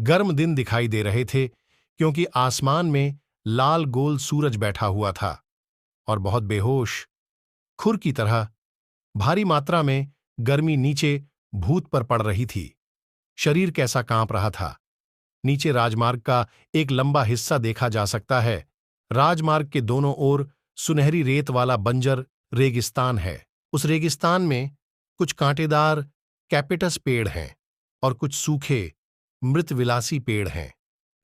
गर्म दिन दिखाई दे रहे थे क्योंकि आसमान में लाल गोल सूरज बैठा हुआ था और बहुत बेहोश, खुर की तरह भारी मात्रा में गर्मी नीचे भूत पर पड़ रही थी। शरीर कैसा कांप रहा था। नीचे राजमार्ग का एक लंबा हिस्सा देखा जा सकता है। राजमार्ग के दोनों ओर सुनहरी रेत वाला बंजर रेगिस्तान है। उस रेगिस्तान में कुछ कांटेदार कैपेटस पेड़ हैं और कुछ सूखे मृतविलासी पेड़ हैं,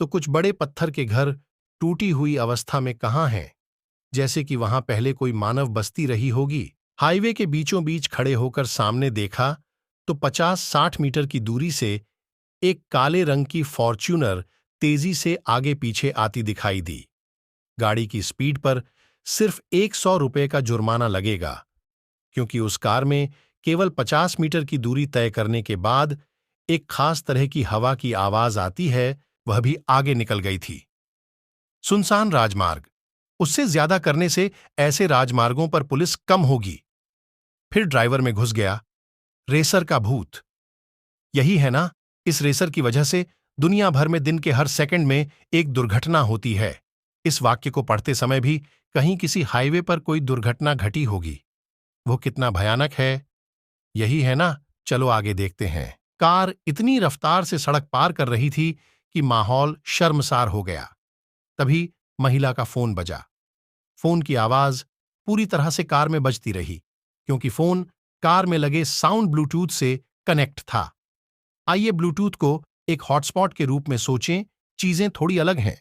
तो कुछ बड़े पत्थर के घर टूटी हुई अवस्था में कहाँ हैं, जैसे कि वहां पहले कोई मानव बस्ती रही होगी। हाईवे के बीचों बीच खड़े होकर सामने देखा तो 50-60 मीटर की दूरी से एक काले रंग की फॉर्च्यूनर तेजी से आगे पीछे आती दिखाई दी। गाड़ी की स्पीड पर सिर्फ 100 रुपए का जुर्माना लगेगा, क्योंकि उस कार में केवल 50 मीटर की दूरी तय करने के बाद एक खास तरह की हवा की आवाज आती है, वह भी आगे निकल गई थी। सुनसान राजमार्ग, उससे ज्यादा करने से ऐसे राजमार्गों पर पुलिस कम होगी। फिर ड्राइवर में घुस गया, रेसर का भूत। यही है ना, इस रेसर की वजह से दुनिया भर में दिन के हर सेकंड में एक दुर्घटना होती है। इस वाक्य को पढ़ते समय भी कहीं किसी हाईवे पर कोई दुर्घटना घटी होगी। वो कितना भयानक है। यही है ना, चलो आगे देखते हैं। कार इतनी रफ्तार से सड़क पार कर रही थी कि माहौल शर्मसार हो गया। तभी महिला का फोन बजा। फोन की आवाज पूरी तरह से कार में बजती रही, क्योंकि फोन कार में लगे साउंड ब्लूटूथ से कनेक्ट था। आइए ब्लूटूथ को एक हॉटस्पॉट के रूप में सोचें, चीजें थोड़ी अलग हैं।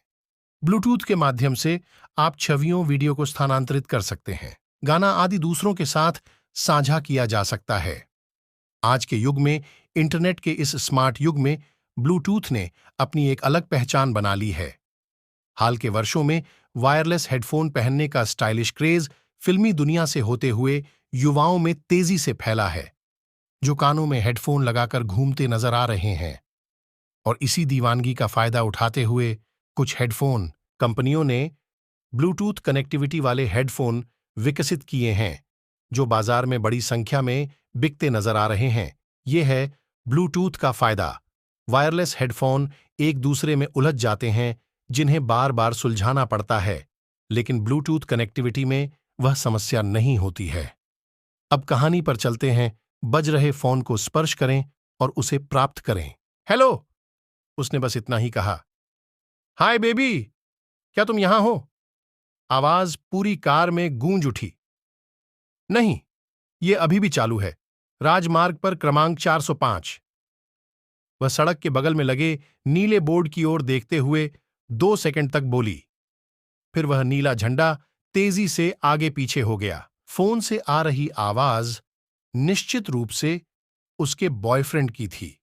ब्लूटूथ के माध्यम से आप छवियों, वीडियो को स्थानांतरित कर सकते हैं, गाना आदि दूसरों के साथ साझा किया जा सकता है। आज के युग में, इंटरनेट के इस स्मार्ट युग में, ब्लूटूथ ने अपनी एक अलग पहचान बना ली है। हाल के वर्षों में वायरलेस हेडफोन पहनने का स्टाइलिश क्रेज फिल्मी दुनिया से होते हुए युवाओं में तेजी से फैला है, जो कानों में हेडफोन लगाकर घूमते नजर आ रहे हैं। और इसी दीवानगी का फायदा उठाते हुए कुछ हेडफोन कंपनियों ने ब्लूटूथ कनेक्टिविटी वाले हेडफोन विकसित किए हैं, जो बाजार में बड़ी संख्या में बिकते नजर आ रहे हैं। यह है ब्लूटूथ का फायदा। वायरलेस हेडफोन एक दूसरे में उलझ जाते हैं, जिन्हें बार बार सुलझाना पड़ता है, लेकिन ब्लूटूथ कनेक्टिविटी में वह समस्या नहीं होती है। अब कहानी पर चलते हैं। बज रहे फोन को स्पर्श करें और उसे प्राप्त करें। हेलो, उसने बस इतना ही कहा। हाय बेबी, क्या तुम यहां हो? आवाज पूरी कार में गूंज उठी। नहीं, ये अभी भी चालू है, राजमार्ग पर क्रमांक 405। वह सड़क के बगल में लगे नीले बोर्ड की ओर देखते हुए 2 सेकंड तक बोली। फिर वह नीला झंडा तेजी से आगे पीछे हो गया। फोन से आ रही आवाज निश्चित रूप से उसके बॉयफ्रेंड की थी।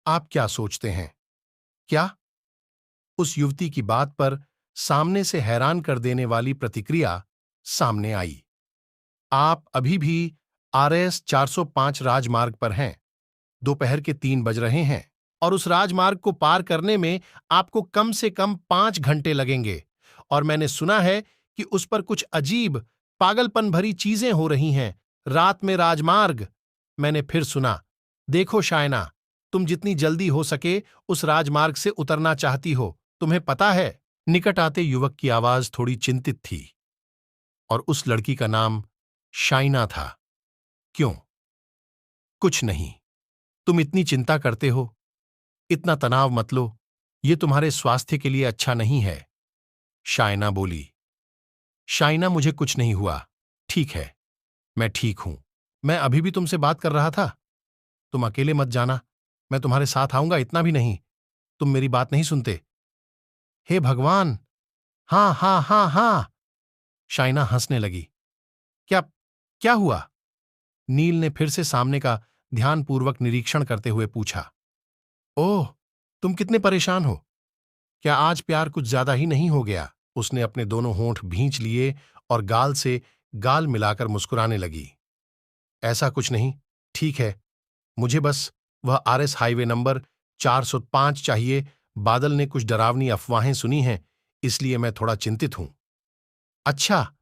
आप क्या सोचते हैं? क्या? उस युवती की बात पर सामने से हैरान कर देने वाली प्रतिक्रिया सामने आई। आप अभी भी RS 405 राजमार्ग पर हैं। दोपहर के 3 बज रहे हैं और उस राजमार्ग को पार करने में आपको कम से कम 5 घंटे लगेंगे। और मैंने सुना है कि उस पर कुछ अजीब, पागलपन भरी चीजें हो रही हैं। रात में राजमार्ग, मैंने फिर सुना। देखो शायना, तुम जितनी जल्दी हो सके उस राजमार्ग से उतरना चाहती हो, तुम्हें पता है। निकट आते युवक की आवाज थोड़ी चिंतित थी और उस लड़की का नाम शाइना था। क्यों? कुछ नहीं। तुम इतनी चिंता करते हो, इतना तनाव मत लो, ये तुम्हारे स्वास्थ्य के लिए अच्छा नहीं है, शाइना बोली। शाइना, मुझे कुछ नहीं हुआ, ठीक है, मैं ठीक हूं। मैं अभी भी तुमसे बात कर रहा था। तुम अकेले मत जाना, मैं तुम्हारे साथ आऊंगा, इतना भी नहीं। तुम मेरी बात नहीं सुनते। हे भगवान! हाँ हाँ हाँ हाँ। शाइना हंसने लगी। क्या क्या हुआ? नील ने फिर से सामने का ध्यानपूर्वक निरीक्षण करते हुए पूछा। ओह, तुम कितने परेशान हो? क्या आज प्यार कुछ ज्यादा ही नहीं हो गया? उसने अपने दोनों होंठ भींच लिए और गाल से गाल मिलाकर मुस्कुराने लगी। ऐसा कुछ नहीं, ठीक है, मुझे बस वह RS हाईवे नंबर 405 चाहिए। बादल ने कुछ डरावनी अफवाहें सुनी हैं, इसलिए मैं थोड़ा चिंतित हूं। अच्छा,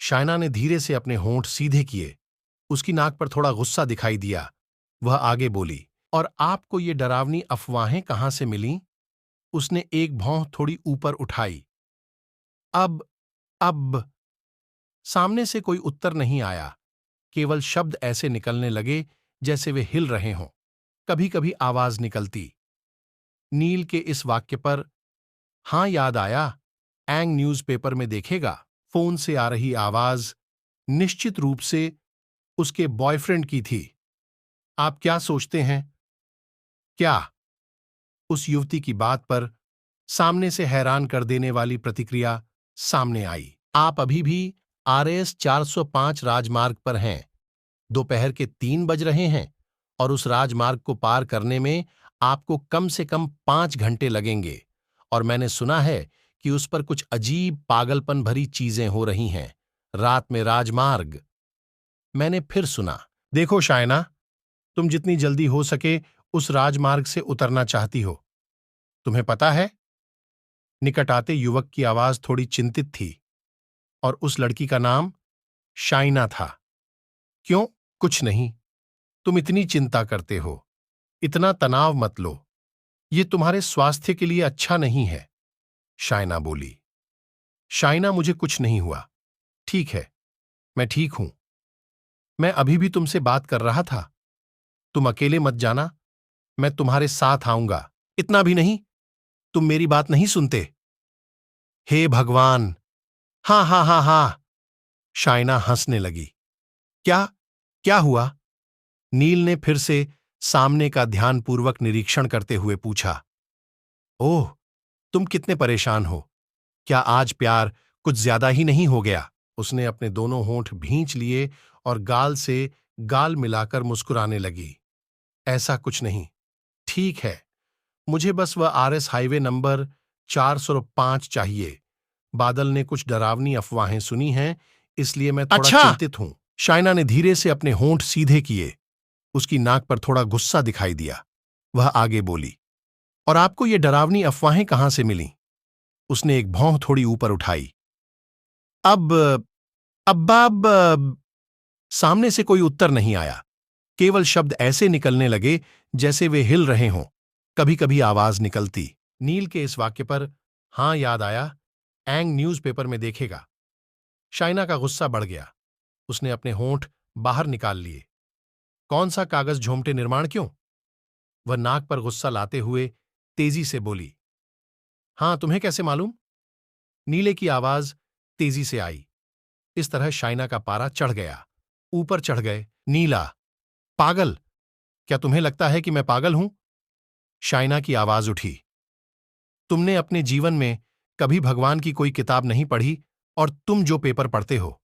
शाइना ने धीरे से अपने होंठ सीधे किए। उसकी नाक पर थोड़ा गुस्सा दिखाई दिया। वह आगे बोली, और आपको ये डरावनी अफवाहें कहां से मिलीं? उसने एक भौं थोड़ी ऊपर उठाई। अब सामने से कोई उत्तर नहीं आया, केवल शब्द ऐसे निकलने लगे जैसे वे हिल रहे हों। कभी कभी आवाज निकलती। नील के इस वाक्य पर हां याद आया, एंग न्यूज़पेपर में देखेगा। फोन से आ रही आवाज निश्चित रूप से उसके बॉयफ्रेंड की थी। आप क्या सोचते हैं? क्या? उस युवती की बात पर सामने से हैरान कर देने वाली प्रतिक्रिया सामने आई। आप अभी भी RS 405 राजमार्ग पर हैं। दोपहर के 3 बज रहे हैं और उस राजमार्ग को पार करने में आपको कम से कम 5 घंटे लगेंगे। और मैंने सुना है कि उस पर कुछ अजीब पागलपन भरी चीजें हो रही हैं। रात में राजमार्ग। मैंने फिर सुना। देखो शायना, तुम जितनी जल्दी हो सके उस राजमार्ग से उतरना चाहती हो। तुम्हें पता है? निकट आते युवक की आवाज थोड़ी चिंतित थी और उस लड़की का नाम शाइना था। क्यों? कुछ नहीं। तुम इतनी चिंता करते हो। इतना तनाव मत लो। ये तुम्हारे स्वास्थ्य के लिए अच्छा नहीं है, शाइना बोली। शाइना, मुझे कुछ नहीं हुआ। ठीक है, मैं ठीक हूं। मैं अभी भी तुमसे बात कर रहा था। तुम अकेले मत जाना, मैं तुम्हारे साथ आऊंगा। इतना भी नहीं, तुम मेरी बात नहीं सुनते। हे भगवान! हाँ हाँ हाँ हाँ। शाइना हंसने लगी। क्या? क्या हुआ? नील ने फिर से सामने का ध्यानपूर्वक निरीक्षण करते हुए पूछा। ओह, तुम कितने परेशान हो। क्या आज प्यार कुछ ज्यादा ही नहीं हो गया? उसने अपने दोनों होंठ भींच लिए और गाल से गाल मिलाकर मुस्कुराने लगी। ऐसा कुछ नहीं। ठीक है, मुझे बस वह RS हाईवे नंबर 405 चाहिए। बादल ने कुछ डरावनी अफवाहें सुनी हैं, इसलिए मैं थोड़ा चिंतित हूं। शाइना ने धीरे से अपने होंठ सीधे किए। उसकी नाक पर थोड़ा गुस्सा दिखाई दिया। वह आगे बोली, और आपको ये डरावनी अफवाहें कहां से मिलीं? उसने एक भौं थोड़ी ऊपर उठाई। अब अब सामने से कोई उत्तर नहीं आया, केवल शब्द ऐसे निकलने लगे जैसे वे हिल रहे हों। कभी कभी आवाज निकलती। नील के इस वाक्य पर हां याद आया, एंग न्यूज़पेपर में देखेगा। शाइना का गुस्सा बढ़ गया। उसने अपने होंठ बाहर निकाल लिए। कौन सा कागज झोंपटे निर्माण क्यों? वह नाक पर गुस्सा लाते हुए तेजी से बोली। हां, तुम्हें कैसे मालूम? नीले की आवाज तेजी से आई। इस तरह शाइना का पारा चढ़ गया। ऊपर चढ़ गए। नीला, पागल! क्या तुम्हें लगता है कि मैं पागल हूं? शाइना की आवाज उठी। तुमने अपने जीवन में कभी भगवान की कोई किताब नहीं पढ़ी और तुम जो पेपर पढ़ते हो,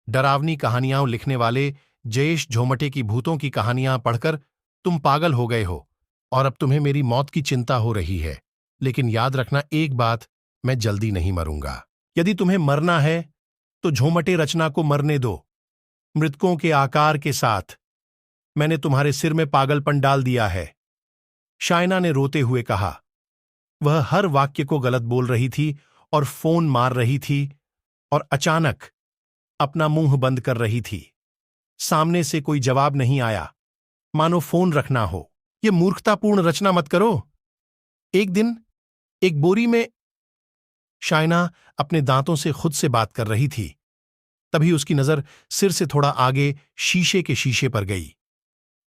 डरावनी कहानियां लिखने वाले जयेश झोमटे की भूतों की कहानियां पढ़कर तुम पागल हो गए हो और अब तुम्हें मेरी मौत की चिंता हो रही है। लेकिन याद रखना एक बात, मैं जल्दी नहीं मरूंगा। यदि तुम्हें मरना है तो झोमटे रचना को मरने दो, मृतकों के आकार के साथ। मैंने तुम्हारे सिर में पागलपन डाल दिया है, शाइना ने रोते हुए कहा। वह हर वाक्य को गलत बोल रही थी और फोन मार रही थी और अचानक अपना मुंह बंद कर रही थी। सामने से कोई जवाब नहीं आया, मानो फोन रखना हो। यह मूर्खतापूर्ण रचना मत करो। एक दिन एक बोरी में। शाइना अपने दांतों से खुद से बात कर रही थी। तभी उसकी नजर सिर से थोड़ा आगे शीशे के शीशे पर गई।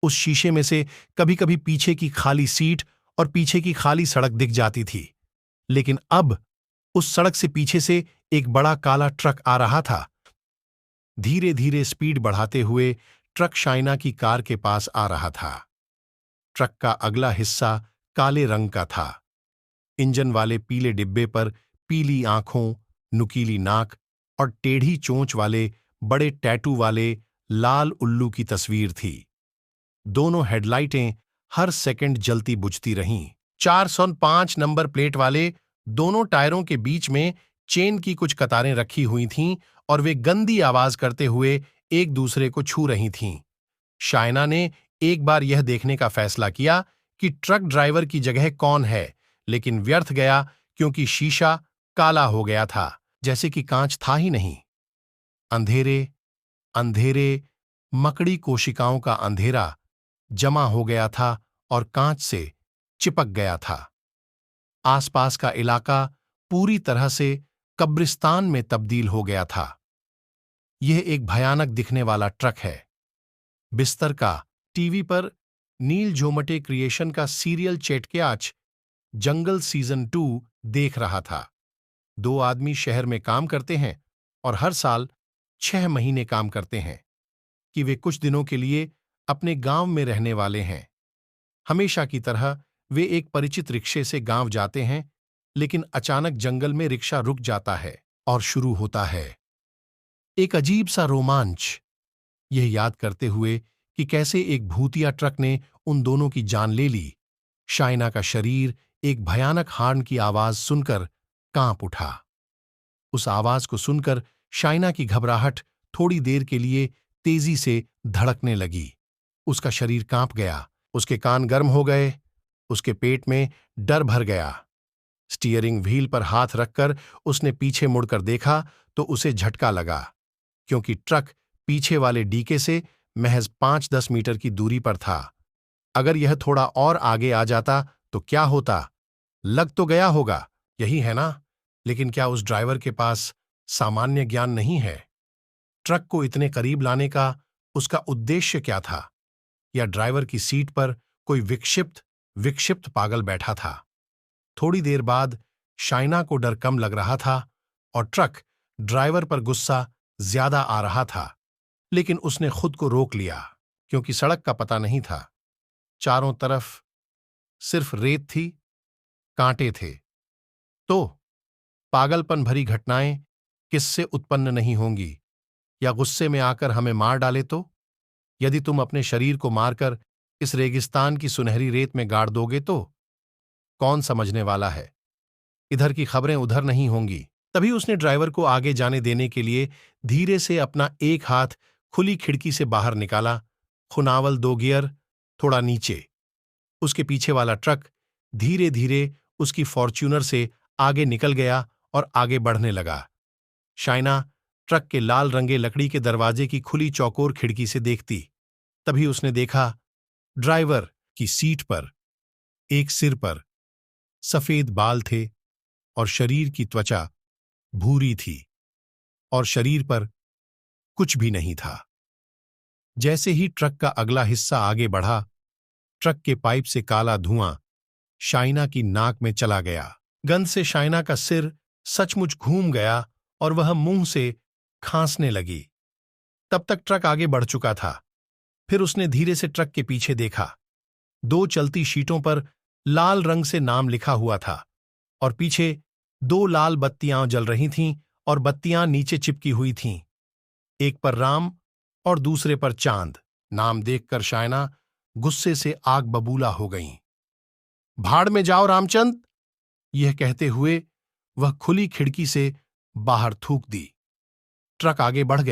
उस शीशे में से कभी कभी पीछे की खाली सीट और पीछे की खाली सड़क दिख जाती थी, लेकिन अब उस सड़क से पीछे से एक बड़ा काला ट्रक आ रहा था। धीरे धीरे स्पीड बढ़ाते हुए ट्रक शाइना की कार के पास आ रहा था। ट्रक का अगला हिस्सा काले रंग का था। इंजन वाले पीले डिब्बे पर पीली आंखों, नुकीली नाक और टेढ़ी चोंच वाले बड़े टैटू वाले लाल उल्लू की तस्वीर थी। दोनों हेडलाइटें हर सेकंड जलती बुझती रहीं। 405 नंबर प्लेट वाले दोनों टायरों के बीच में चेन की कुछ कतारें रखी हुई थीं और वे गंदी आवाज करते हुए एक दूसरे को छू रही थीं। शाइना ने एक बार यह देखने का फैसला किया कि ट्रक ड्राइवर की जगह कौन है, लेकिन व्यर्थ गया क्योंकि शीशा काला हो गया था, जैसे कि कांच था ही नहीं। अंधेरे अंधेरे मकड़ी कोशिकाओं का अंधेरा जमा हो गया था और कांच से चिपक गया था। आसपास का इलाका पूरी तरह से कब्रिस्तान में तब्दील हो गया था। यह एक भयानक दिखने वाला ट्रक है। बिस्तर का टीवी पर नील जोमटे क्रिएशन का सीरियल चेटक्याच जंगल सीजन 2 देख रहा था। 2 आदमी शहर में काम करते हैं और हर साल 6 महीने काम करते हैं कि वे कुछ दिनों के लिए अपने गांव में रहने वाले हैं। हमेशा की तरह वे एक परिचित रिक्शे से गांव जाते हैं, लेकिन अचानक जंगल में रिक्शा रुक जाता है और शुरू होता है एक अजीब सा रोमांच, यह याद करते हुए कि कैसे एक भूतिया ट्रक ने उन दोनों की जान ले ली। शाइना का शरीर एक भयानक हॉर्न की आवाज सुनकर कांप उठा। उस आवाज को सुनकर शाइना की घबराहट थोड़ी देर के लिए तेजी से धड़कने लगी। उसका शरीर कांप गया, उसके कान गर्म हो गए, उसके पेट में डर भर गया। स्टीयरिंग व्हील पर हाथ रखकर उसने पीछे मुड़कर देखा तो उसे झटका लगा, क्योंकि ट्रक पीछे वाले डीके से महज 5-10 मीटर की दूरी पर था। अगर यह थोड़ा और आगे आ जाता तो क्या होता? लग तो गया होगा, यही है ना? लेकिन क्या उस ड्राइवर के पास सामान्य ज्ञान नहीं है? ट्रक को इतने करीब लाने का उसका उद्देश्य क्या था? या ड्राइवर की सीट पर कोई विक्षिप्त पागल बैठा था? थोड़ी देर बाद शाइना को डर कम लग रहा था और ट्रक ड्राइवर पर गुस्सा ज्यादा आ रहा था, लेकिन उसने खुद को रोक लिया, क्योंकि सड़क का पता नहीं था। चारों तरफ सिर्फ रेत थी, कांटे थे। तो पागलपन भरी घटनाएं किससे उत्पन्न नहीं होंगी? या गुस्से में आकर हमें मार डाले तो? यदि तुम अपने शरीर को मारकर इस रेगिस्तान की सुनहरी रेत में गाड़ दोगे तो कौन समझने वाला है? इधर की खबरें उधर नहीं होंगी। तभी उसने ड्राइवर को आगे जाने देने के लिए धीरे से अपना एक हाथ खुली खिड़की से बाहर निकाला। खुनावल 2 गियर, थोड़ा नीचे। उसके पीछे वाला ट्रक धीरे धीरे उसकी फॉर्च्यूनर से आगे निकल गया और आगे बढ़ने लगा। शाइना ट्रक के लाल रंगे लकड़ी के दरवाजे की खुली चौकोर खिड़की से देखती। तभी उसने देखा, ड्राइवर की सीट पर एक सिर पर सफेद बाल थे और शरीर की त्वचा भूरी थी और शरीर पर कुछ भी नहीं था। जैसे ही ट्रक का अगला हिस्सा आगे बढ़ा, ट्रक के पाइप से काला धुआं शाइना की नाक में चला गया। गंध से शाइना का सिर सचमुच घूम गया और वह मुंह से खांसने लगी। तब तक ट्रक आगे बढ़ चुका था। फिर उसने धीरे से ट्रक के पीछे देखा। 2 चलती शीटों पर लाल रंग से नाम लिखा हुआ था और पीछे 2 लाल बत्तियां जल रही थीं और बत्तियां नीचे चिपकी हुई थीं। एक पर राम और दूसरे पर चांद। नाम देखकर शाइना गुस्से से आग बबूला हो गईं। भाड़ में जाओ रामचंद, यह कहते हुए वह खुली खिड़की से बाहर थूक दी। ट्रक आगे बढ़ गया।